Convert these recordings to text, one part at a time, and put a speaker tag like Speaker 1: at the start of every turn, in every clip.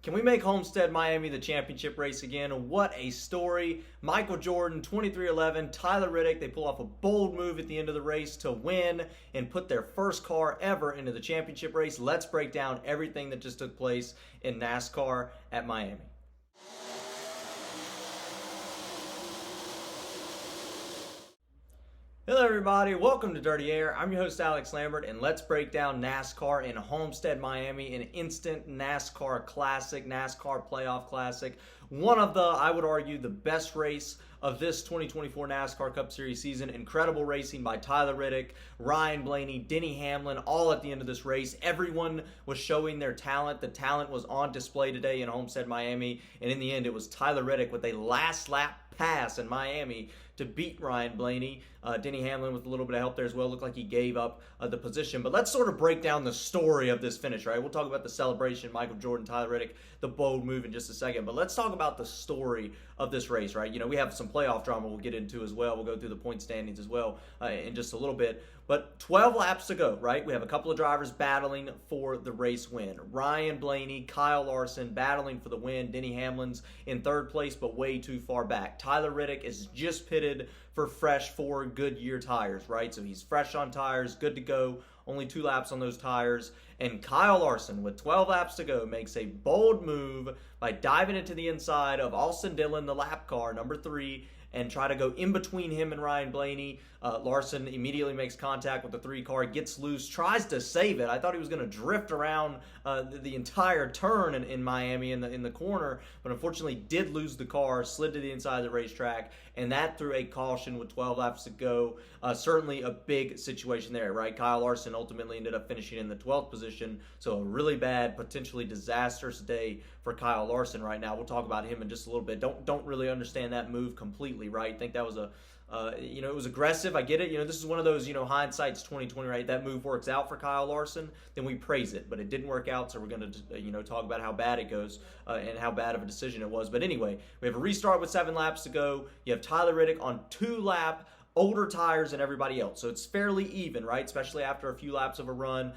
Speaker 1: Can we make Homestead-Miami the championship race again? What a story. Michael Jordan, 23-11, Tyler Reddick, they pull off a bold move at the end of the race to win and put their first car ever into the championship race. Let's break down everything that just took place in NASCAR at Miami. Hello everybody, welcome to Dirty Air. I'm your host Alex Lambert, and let's break down NASCAR in Homestead-Miami, an instant NASCAR classic, NASCAR playoff classic. One of the, I would argue, the best race of this 2024 NASCAR Cup Series season. Incredible racing by Tyler Reddick, Ryan Blaney, Denny Hamlin, all at the end of this race. Everyone was showing their talent. The talent was on display today in Homestead-Miami, and in the end it was Tyler Reddick with a last lap pass in Miami to beat Ryan Blaney. Denny Hamlin with a little bit of help there as well. Looked like he gave up the position. But let's sort of break down the story of this finish, right? We'll talk about the celebration, Michael Jordan, Tyler Reddick, the bold move in just a second. But let's talk about the story of this race, right? You know, we have some playoff drama we'll get into as well. We'll go through the point standings as well in just a little bit. But 12 laps to go, right? We have a couple of drivers battling for the race win. Ryan Blaney, Kyle Larson battling for the win. Denny Hamlin's in third place, but way too far back. Tyler Reddick is just pitted for fresh Goodyear tires, right? So he's fresh on tires, good to go. Only 2 laps on those tires. And Kyle Larson, with 12 laps to go, makes a bold move by diving into the inside of Austin Dillon, the lap car, number 3, and try to go in between him and Ryan Blaney. Larson immediately makes contact with the 3 car, gets loose, tries to save it. I thought he was going to drift around the entire turn in Miami in the corner, but unfortunately did lose the car, slid to the inside of the racetrack, and that threw a caution with 12 laps to go. Certainly a big situation there, right? Kyle Larson ultimately ended up finishing in the 12th position, so a really bad, potentially disastrous day for Kyle Larson right now. We'll talk about him in just a little bit. Don't really understand that move completely, right? Think that was it was aggressive. I get it. This is one of those, hindsight's 2020, right? That move works out for Kyle Larson, then we praise it. But it didn't work out, so we're going to, talk about how bad it goes and how bad of a decision it was. But anyway, we have a restart with 7 laps to go. You have Tyler Reddick on 2-lap older tires than everybody else. So it's fairly even, right? Especially after a few laps of a run.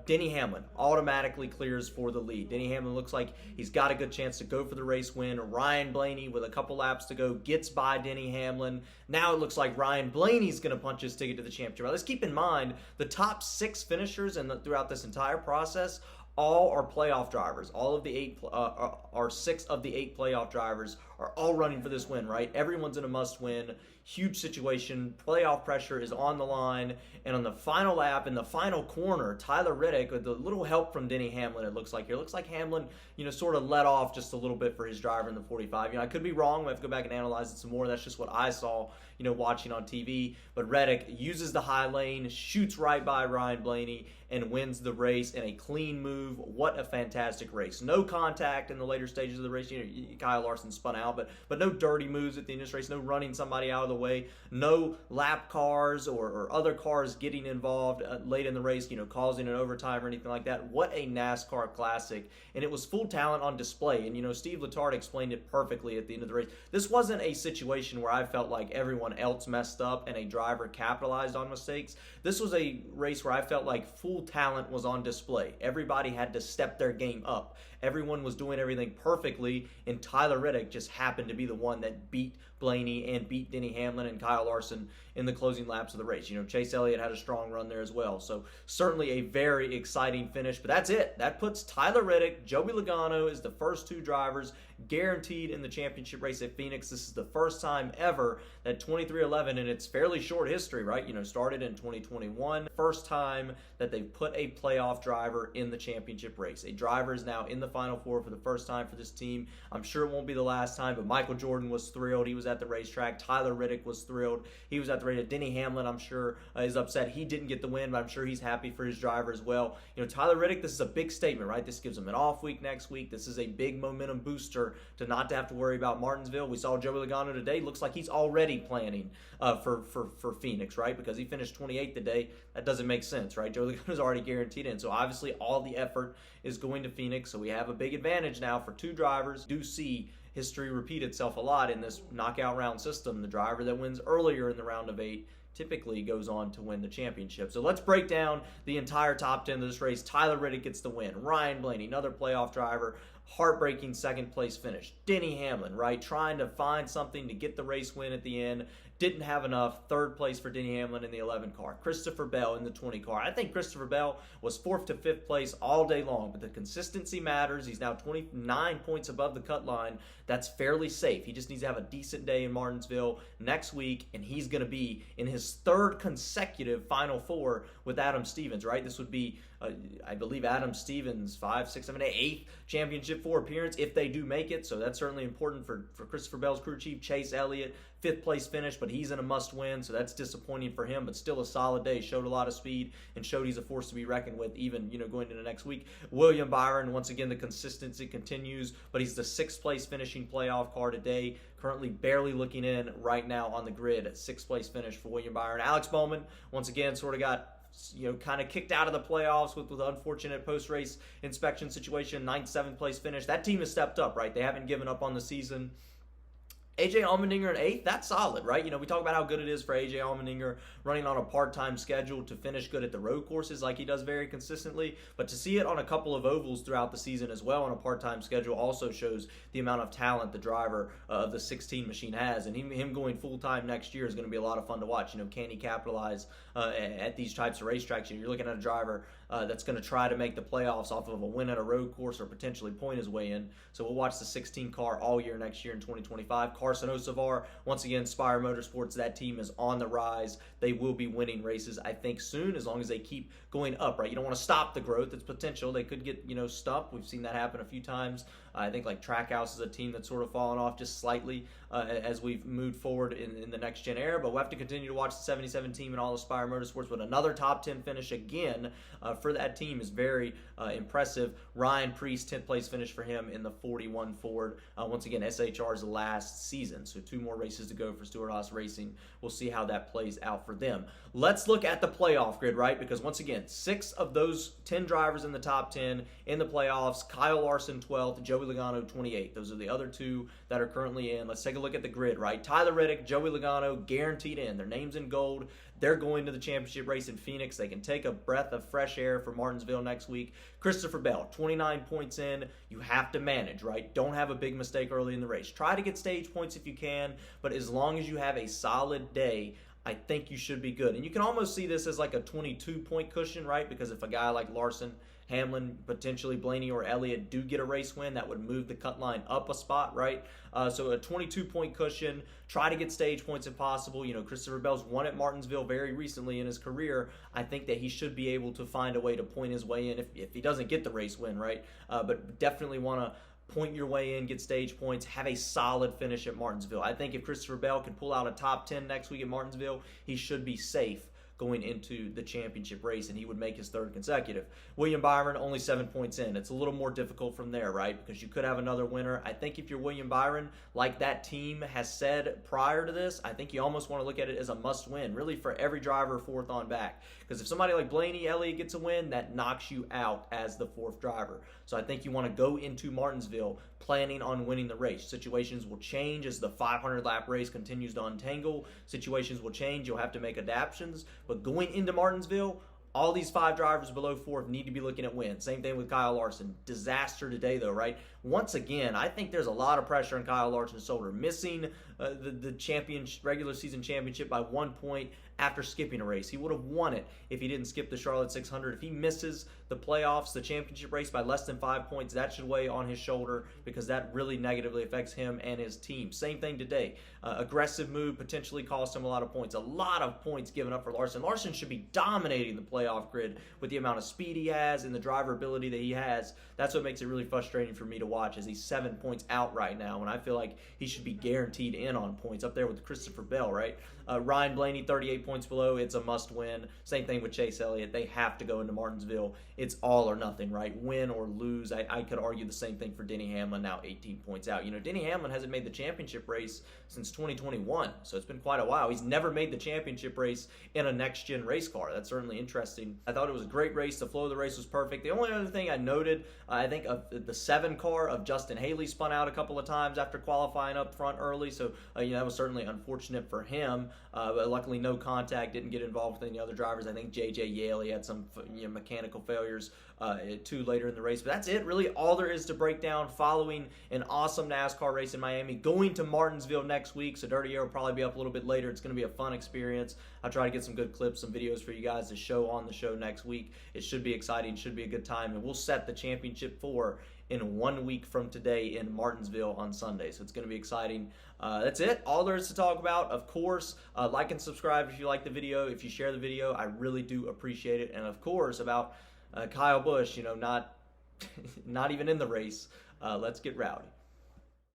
Speaker 1: Denny Hamlin automatically clears for the lead. Denny Hamlin looks like he's got a good chance to go for the race win. Ryan Blaney, with a couple laps to go, gets by Denny Hamlin. Now it looks like Ryan Blaney's going to punch his ticket to the championship. Let's keep in mind the top 6 finishers throughout this entire process all are playoff drivers. All of the 8 are 6 of the 8 playoff drivers are all running for this win, right? Everyone's in a must-win. Huge situation. Playoff pressure is on the line. And on the final lap, in the final corner, Tyler Reddick, with a little help from Denny Hamlin, it looks like here. It looks like Hamlin, sort of let off just a little bit for his driver in the 45. I could be wrong. I have to go back and analyze it some more. That's just what I saw, watching on TV. But Reddick uses the high lane, shoots right by Ryan Blaney, and wins the race in a clean move. What a fantastic race. No contact in the later stages of the race. Kyle Larson spun out, but no dirty moves at the end of this race. No running somebody out of the way. No lap cars or other cars getting involved late in the race, causing an overtime or anything like that. What a NASCAR classic. And it was full talent on display. And, Steve Letarte explained it perfectly at the end of the race. This wasn't a situation where I felt like everyone else messed up and a driver capitalized on mistakes. This was a race where I felt like full talent was on display. Everybody had to step their game up. Everyone was doing everything perfectly, and Tyler Reddick just happened to be the one that beat Blaney and beat Denny Hamlin and Kyle Larson in the closing laps of the race. Chase Elliott had a strong run there as well. So certainly a very exciting finish, but that's it. That puts Tyler Reddick, Joey Logano as the first 2 drivers guaranteed in the championship race at Phoenix. This is the first time ever that 23-11, in its fairly short history, right? Started in 2021. First time that they've put a playoff driver in the championship race. A driver is now in the Final Four for the first time for this team. I'm sure it won't be the last time, but Michael Jordan was thrilled. He was at the racetrack. Tyler Reddick was thrilled. He was at the racetrack. Denny Hamlin, I'm sure, is upset he didn't get the win, but I'm sure he's happy for his driver as well. Tyler Reddick, this is a big statement, right? This gives him an off week next week. This is a big momentum booster to not to have to worry about Martinsville. We saw Joey Logano today. Looks like he's already planning for Phoenix, right? Because he finished 28th today. That doesn't make sense, right? Joey Logano's already guaranteed in. So obviously all the effort is going to Phoenix. So we have a big advantage now for 2 drivers. Do see history repeat itself a lot in this knockout round system. The driver that wins earlier in the round of 8 typically goes on to win the championship. So let's break down the entire top 10 of this race. Tyler Reddick gets the win. Ryan Blaney, another playoff driver, heartbreaking second place finish. Denny Hamlin, right, trying to find something to get the race win at the end. Didn't have enough. Third place for Denny Hamlin in the 11 car. Christopher Bell in the 20 car. I think Christopher Bell was 4th to 5th place all day long, but the consistency matters. He's now 29 points above the cut line. That's fairly safe. He just needs to have a decent day in Martinsville next week, and he's going to be in his 3rd consecutive Final Four with Adam Stevens, right? This would be, I believe, Adam Stevens' 5, 6, 7, 8th Championship 4 appearance if they do make it. So that's certainly important for Christopher Bell's crew chief. Chase Elliott, 5th place finish, but he's in a must-win, so that's disappointing for him, but still a solid day. Showed a lot of speed and showed he's a force to be reckoned with, even going into next week. William Byron, once again, the consistency continues, but he's the 6th place finishing playoff car today. Currently barely looking in right now on the grid. 6th place finish for William Byron. Alex Bowman, once again, sort of got kind of kicked out of the playoffs with unfortunate post-race inspection situation. 9th, 7th place finish. That team has stepped up, right? They haven't given up on the season. AJ Allmendinger in 8th, that's solid, right? We talk about how good it is for AJ Allmendinger running on a part-time schedule to finish good at the road courses like he does very consistently, but to see it on a couple of ovals throughout the season as well on a part-time schedule also shows the amount of talent the driver of the 16 machine has, and him going full-time next year is going to be a lot of fun to watch. Can he capitalize at these types of racetracks? You're looking at a driver that's going to try to make the playoffs off of a win at a road course or potentially point his way in. So we'll watch the 16 car all year next year in 2025. Carson Osavar, once again, Spire Motorsports, that team is on the rise. They will be winning races, I think, soon, as long as they keep going up, right? You don't want to stop the growth. It's potential. They could get, stumped. We've seen that happen a few times. I think like Trackhouse is a team that's sort of fallen off just slightly as we've moved forward in the next gen era, but we'll have to continue to watch the 77 team and all Aspire Motorsports. But another top 10 finish again for that team is very impressive. Ryan Preece, 10th place finish for him in the 41 Ford. Once again, SHR's last season, so 2 more races to go for Stewart-Haas Racing. We'll see how that plays out for them. Let's look at the playoff grid, right? Because once again, 6 of those 10 drivers in the top 10 in the playoffs. Kyle Larson 12th, Joey Logano 28th. Those are the other 2 that are currently in. Let's take a look at the grid, right? Tyler Reddick, Joey Logano, guaranteed in. Their name's in gold. They're going to the championship race in Phoenix. They can take a breath of fresh air for Martinsville next week. Christopher Bell, 29 points in. You have to manage, right? Don't have a big mistake early in the race. Try to get stage points if you can, but as long as you have a solid day, I think you should be good. And you can almost see this as like a 22-point cushion, right? Because if a guy like Larson, Hamlin, potentially Blaney or Elliott do get a race win, that would move the cut line up a spot, right? So a 22-point cushion. Try to get stage points if possible. Christopher Bell's won at Martinsville very recently in his career. I think that he should be able to find a way to point his way in if he doesn't get the race win, right? But definitely want to point your way in, get stage points, have a solid finish at Martinsville. I think if Christopher Bell can pull out a top 10 next week at Martinsville, he should be safe going into the championship race, and he would make his 3rd consecutive. William Byron, only 7 points in. It's a little more difficult from there, right? Because you could have another winner. I think if you're William Byron, like that team has said prior to this, I think you almost want to look at it as a must-win, really, for every driver 4th on back. Because if somebody like Blaney Elliott gets a win, that knocks you out as the 4th driver. So I think you want to go into Martinsville planning on winning the race. Situations will change as the 500-lap race continues to untangle. Situations will change. You'll have to make adaptations. But going into Martinsville, all these 5 drivers below 4th need to be looking at wins. Same thing with Kyle Larson. Disaster today, though, right? Once again, I think there's a lot of pressure on Kyle Larson's shoulder. Missing the regular season championship by 1 point after skipping a race. He would have won it if he didn't skip the Charlotte 600. If he misses the playoffs, the championship race by less than 5 points, that should weigh on his shoulder because that really negatively affects him and his team. Same thing today. Aggressive move potentially cost him a lot of points. A lot of points given up for Larson. Larson should be dominating the playoff grid with the amount of speed he has and the driver ability that he has. That's what makes it really frustrating for me to watch, as he's 7 points out right now, and I feel like he should be guaranteed in on points, up there with Christopher Bell, right? Ryan Blaney, 38 points below. It's a must-win. Same thing with Chase Elliott. They have to go into Martinsville. It's all or nothing, right? Win or lose. I could argue the same thing for Denny Hamlin, now 18 points out. Denny Hamlin hasn't made the championship race since 2021, so it's been quite a while. He's never made the championship race in a next-gen race car. That's certainly interesting. I thought it was a great race. The flow of the race was perfect. The only other thing I noted, I think of the 7 car of Justin Haley spun out a couple of times after qualifying up front early, so that was certainly unfortunate for him. But luckily no contact contact, didn't get involved with any other drivers. I think J.J. Yale, he had some mechanical failures too later in the race. But that's it, really, all there is to break down following an awesome NASCAR race in Miami. Going to Martinsville next week, so Dirty Air will probably be up a little bit later. It's going to be a fun experience. I'll try to get some good clips, some videos for you guys to show on the show next week. It should be exciting, should be a good time, and we'll set the championship 4 in 1 week from today in Martinsville on Sunday. So it's going to be exciting. That's it. All there is to talk about. Of course, like and subscribe if you like the video. If you share the video, I really do appreciate it. And of course, about Kyle Busch, not even in the race. Let's get rowdy.